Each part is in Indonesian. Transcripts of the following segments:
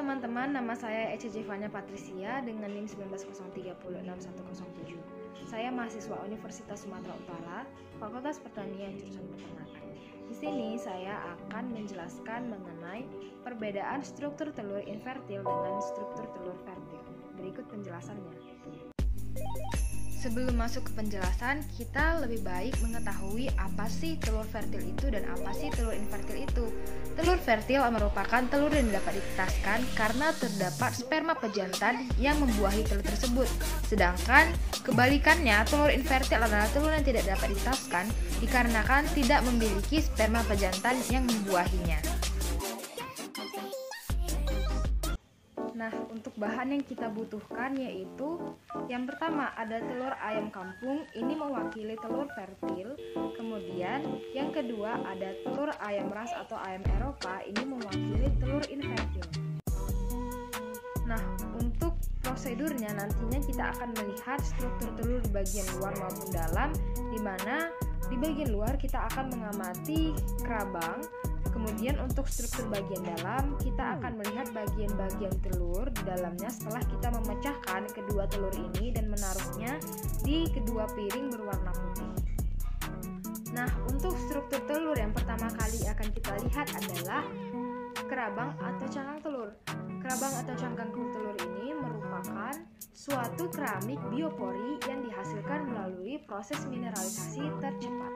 teman-teman, nama saya Ece Jevanya Patricia dengan NIM 1903061107. Saya mahasiswa Universitas Sumatera Utara, Fakultas Pertanian jurusan Peternakan. Di sini saya akan menjelaskan mengenai perbedaan struktur telur infertil dengan struktur telur fertil. Berikut penjelasannya. Sebelum masuk ke penjelasan, kita lebih baik mengetahui apa sih telur fertil itu dan apa sih telur infertil itu. Telur fertil merupakan telur yang dapat ditetaskan karena terdapat sperma pejantan yang membuahi telur tersebut. Sedangkan kebalikannya, telur infertil adalah telur yang tidak dapat ditetaskan dikarenakan tidak memiliki sperma pejantan yang membuahinya. Nah, untuk bahan yang kita butuhkan yaitu yang pertama ada telur ayam kampung, ini mewakili telur fertil. Kemudian yang kedua ada telur ayam ras atau ayam Eropa, ini mewakili telur infertil. Nah, untuk prosedurnya nantinya kita akan melihat struktur telur di bagian luar maupun dalam, di mana di bagian luar kita akan mengamati kerabang. Kemudian untuk struktur bagian dalam, kita akan melihat bagian-bagian telur di dalamnya setelah kita memecahkan kedua telur ini dan menaruhnya di kedua piring berwarna putih. Nah, untuk struktur telur yang pertama kali akan kita lihat adalah kerabang atau cangkang telur. Kerabang atau cangkang telur ini merupakan suatu keramik biopori yang dihasilkan melalui proses mineralisasi tercepat.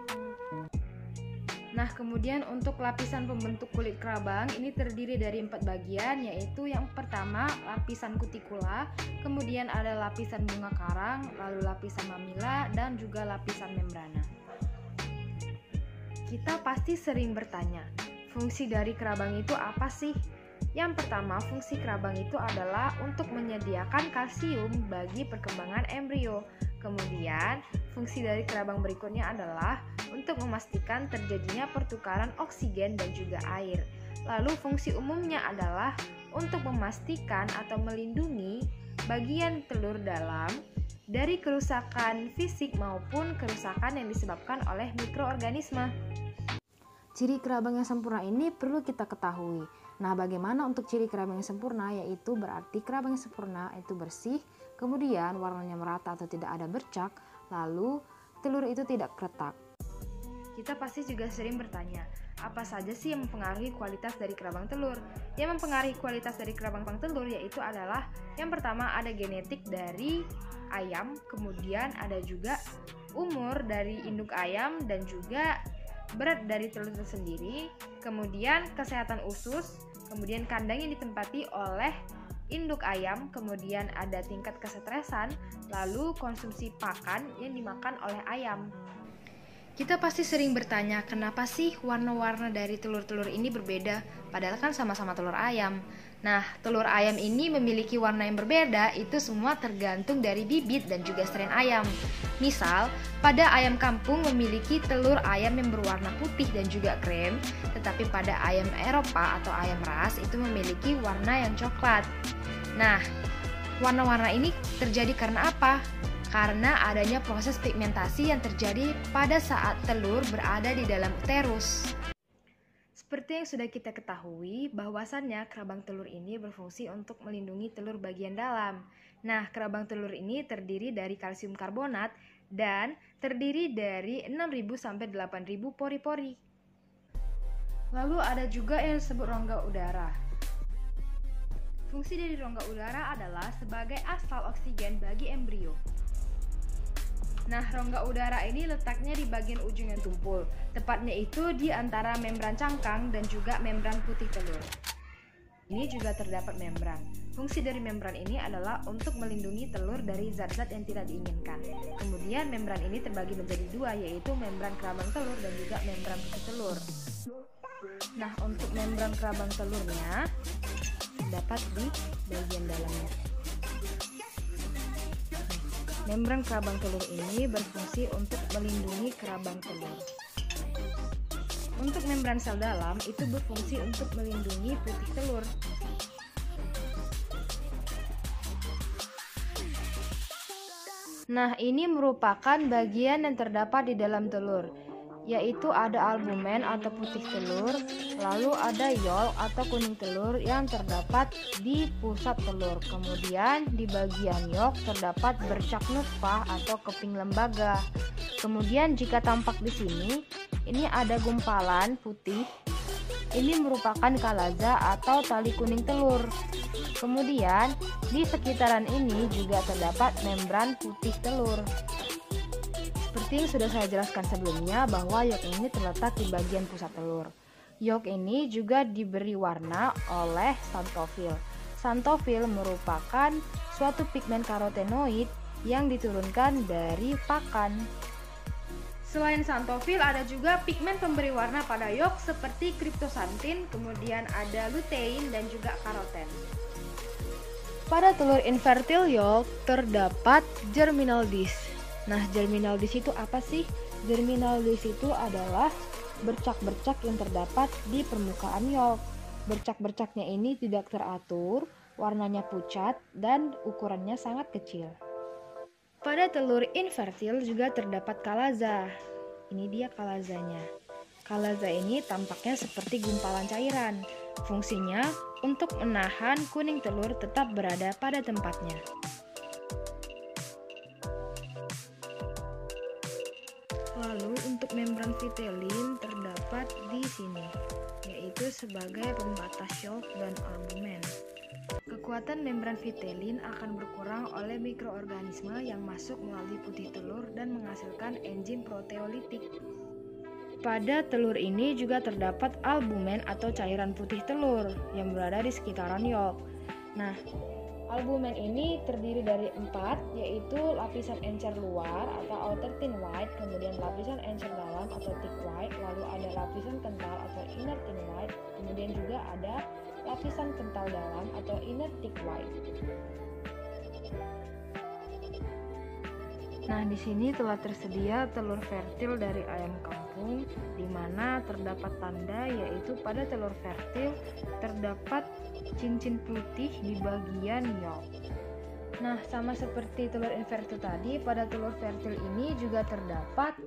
Nah, kemudian untuk lapisan pembentuk kulit kerabang ini terdiri dari 4 bagian, yaitu yang pertama lapisan kutikula, kemudian ada lapisan bunga karang, lalu lapisan mamila, dan juga lapisan membrana. Kita pasti sering bertanya, fungsi dari kerabang itu apa sih? Yang pertama, fungsi kerabang itu adalah untuk menyediakan kalsium bagi perkembangan embrio. Kemudian, fungsi dari kerabang berikutnya adalah untuk memastikan terjadinya pertukaran oksigen dan juga air. Lalu fungsi umumnya adalah untuk memastikan atau melindungi bagian telur dalam dari kerusakan fisik maupun kerusakan yang disebabkan oleh mikroorganisme. Ciri kerabang yang sempurna ini perlu kita ketahui. Nah, bagaimana untuk ciri kerabang yang sempurna? Yaitu berarti kerabang yang sempurna itu bersih, kemudian warnanya merata atau tidak ada bercak, lalu telur itu tidak retak. Kita pasti juga sering bertanya, apa saja sih yang mempengaruhi kualitas dari kerabang telur? Yang mempengaruhi kualitas dari kerabang telur yaitu adalah yang pertama ada genetik dari ayam, kemudian ada juga umur dari induk ayam dan juga berat dari telur itu sendiri, kemudian kesehatan usus, kemudian kandang yang ditempati oleh induk ayam, kemudian ada tingkat kesetresan, lalu konsumsi pakan yang dimakan oleh ayam. Kita pasti sering bertanya, kenapa sih warna-warna dari telur-telur ini berbeda? Padahal kan sama-sama telur ayam. Nah, telur ayam ini memiliki warna yang berbeda, itu semua tergantung dari bibit dan juga strain ayam. Misal, pada ayam kampung memiliki telur ayam yang berwarna putih dan juga krem, tetapi pada ayam Eropa atau ayam ras itu memiliki warna yang coklat. Nah, warna-warna ini terjadi karena apa? Karena adanya proses pigmentasi yang terjadi pada saat telur berada di dalam uterus. Seperti yang sudah kita ketahui, bahwasannya kerabang telur ini berfungsi untuk melindungi telur bagian dalam. Nah, kerabang telur ini terdiri dari kalsium karbonat dan terdiri dari 6.000 sampai 8.000 pori-pori. Lalu ada juga yang disebut rongga udara. Fungsi dari rongga udara adalah sebagai asal oksigen bagi embrio. Nah, rongga udara ini letaknya di bagian ujung yang tumpul, tepatnya itu di antara membran cangkang dan juga membran putih telur. Ini juga terdapat membran. Fungsi dari membran ini adalah untuk melindungi telur dari zat-zat yang tidak diinginkan. Kemudian membran ini terbagi menjadi dua, yaitu membran kerabang telur dan juga membran putih telur. Nah, untuk membran kerabang telurnya terdapat di bagian dalamnya. Membran kerabang telur ini berfungsi untuk melindungi kerabang telur. Untuk membran sel dalam itu berfungsi untuk melindungi putih telur. Nah, ini merupakan bagian yang terdapat di dalam telur, yaitu ada albumen atau putih telur, Lalu ada yolk atau kuning telur yang terdapat di pusat telur. Kemudian di bagian yolk terdapat bercak nutfah atau keping lembaga. Kemudian jika tampak di sini, ini ada gumpalan putih. Ini merupakan kalaza atau tali kuning telur. Kemudian di sekitaran ini juga terdapat membran putih telur. Seperti yang sudah saya jelaskan sebelumnya bahwa yolk ini terletak di bagian pusat telur. Yolk ini juga diberi warna oleh xanthofil. Xanthofil merupakan suatu pigmen karotenoid yang diturunkan dari pakan. Selain xanthofil, ada juga pigmen pemberi warna pada yolk seperti cryptosanthin, kemudian ada lutein dan juga karoten. Pada telur infertil yolk terdapat germinal disc. Nah, germinal disc itu apa sih? Germinal disc itu adalah bercak-bercak yang terdapat di permukaan yolk. Bercak-bercaknya ini tidak teratur, warnanya pucat, dan ukurannya sangat kecil. Pada telur infertil juga terdapat kalaza. Ini dia kalazanya. Kalaza ini tampaknya seperti gumpalan cairan. Fungsinya untuk menahan kuning telur tetap berada pada tempatnya. Lalu untuk membran vitelin terdapat di sini, yaitu sebagai pembatas yolk dan albumen. Kekuatan membran vitelin akan berkurang oleh mikroorganisme yang masuk melalui putih telur dan menghasilkan enzim proteolitik. Pada telur ini juga terdapat albumen atau cairan putih telur yang berada di sekitaran yolk. Nah, albumen ini terdiri dari 4, yaitu lapisan encer luar atau outer thin white, kemudian lapisan encer dalam atau thick white, lalu ada lapisan kental atau inner thin white, kemudian juga ada lapisan kental dalam atau inner thick white. Nah, di sini telah tersedia telur fertil dari ayam kampung, di mana terdapat tanda yaitu pada telur fertil terdapat cincin putih di bagian yolk. Nah, sama seperti telur infertil tadi, pada telur fertil ini juga terdapat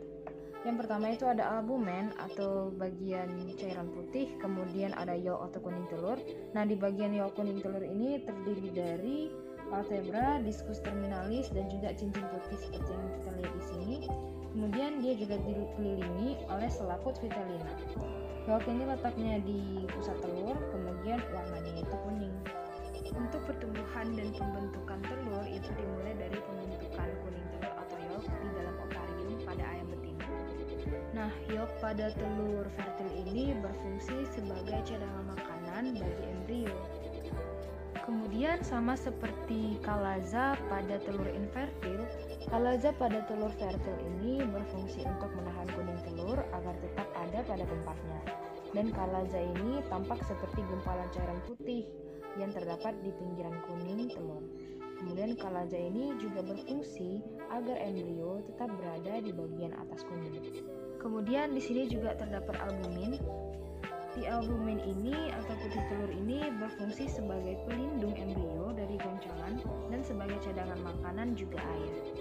yang pertama itu ada albumen atau bagian cairan putih, kemudian ada yolk atau kuning telur. Nah, di bagian yolk kuning telur ini terdiri dari vertebra, diskus terminalis, dan juga cincin putih seperti yang kita lihat di sini. Kemudian dia juga dikelilingi oleh selaput vitellina. Yolk ini letaknya di pusat telur, kemudian warnanya itu kuning. Untuk pertumbuhan dan pembentukan telur itu dimulai dari pembentukan kuning telur atau yolk di dalam ovarium pada ayam betina. Nah, yolk pada telur fertil ini berfungsi sebagai cadangan makanan bagi embrio. Kemudian sama seperti kalaza pada telur infertil, kalaza pada telur fertil ini berfungsi untuk menahan kuning telur agar tetap ada pada tempatnya. Dan kalaza ini tampak seperti gumpalan cairan putih yang terdapat di pinggiran kuning telur. Kemudian kalaza ini juga berfungsi agar embrio tetap berada di bagian atas kuning. Kemudian di sini juga terdapat albumin. Di albumin ini atau putih telur ini berfungsi sebagai pelindung embrio dari goncangan dan sebagai cadangan makanan juga air.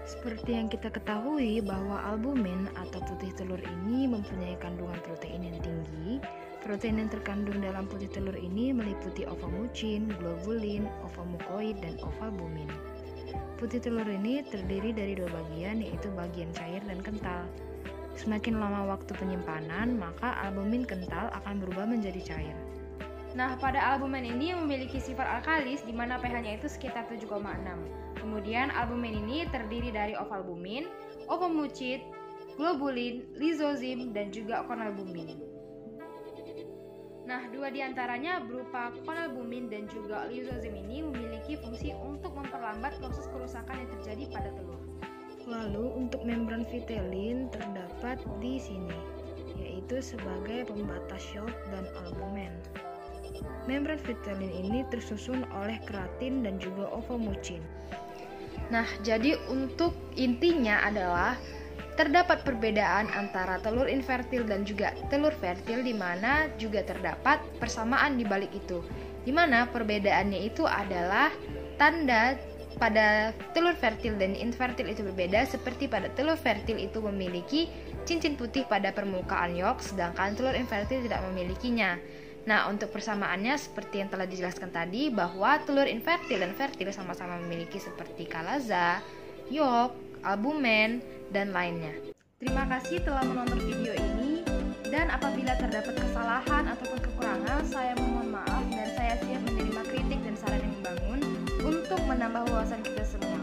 Seperti yang kita ketahui bahwa albumin atau putih telur ini mempunyai kandungan protein yang tinggi. Protein yang terkandung dalam putih telur ini meliputi ovomucin, globulin, ovomukoid, dan ovalbumin. Putih telur ini terdiri dari 2 bagian, yaitu bagian cair dan kental. Semakin lama waktu penyimpanan, maka albumin kental akan berubah menjadi cair. Nah, pada albumin ini memiliki sifat alkalis di mana pH-nya itu sekitar 7,6. Kemudian albumin ini terdiri dari ovalbumin, ovomucin, globulin, lizozim, dan juga konalbumin. Nah, 2 diantaranya berupa konalbumin dan juga lizozim ini memiliki fungsi untuk memperlambat proses kerusakan yang terjadi pada telur. Lalu untuk membran vitelin terdapat di sini, yaitu sebagai pembatas yolk dan albumen. Membran vitelin ini tersusun oleh keratin dan juga ovomucin. Nah, jadi untuk intinya adalah terdapat perbedaan antara telur infertil dan juga telur fertil, di mana juga terdapat persamaan di balik itu. Di mana perbedaannya itu adalah tanda pada telur fertil dan infertil itu berbeda, seperti pada telur fertil itu memiliki cincin putih pada permukaan yolk, sedangkan telur infertil tidak memilikinya. Nah, untuk persamaannya seperti yang telah dijelaskan tadi, bahwa telur infertil dan fertil sama-sama memiliki seperti kalaza, yolk, albumen, dan lainnya. Terima kasih telah menonton video ini, dan apabila terdapat kesalahan ataupun kekurangan, saya mohon maaf dan saya siap menerima kritik dan saran yang membangun untuk menambah wawasan kita semua.